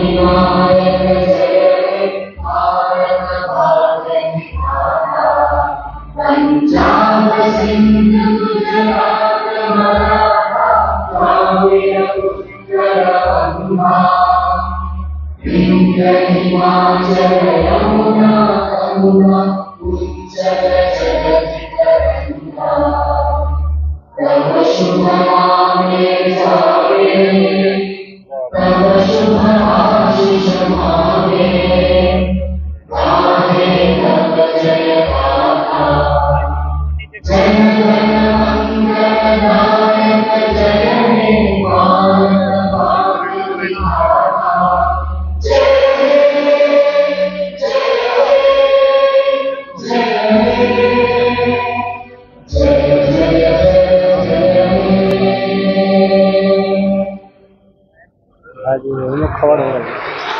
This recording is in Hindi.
विनायक जय भारत भाग्य विधाता पंजाब सिंध गुजरात मराठा द्राविड़ उत्कल गंगा विंध्य हिमाचल यमुना गंगा उच्चल जगति तरंगा तब शुभ नामे जागे तब शुभ आशीष मांगे गाहे तब जय गाथा जन गण मंगल दायक जय हे भारत भाग्य विधाता जय जय जय जय जय आज खबर हो रही है।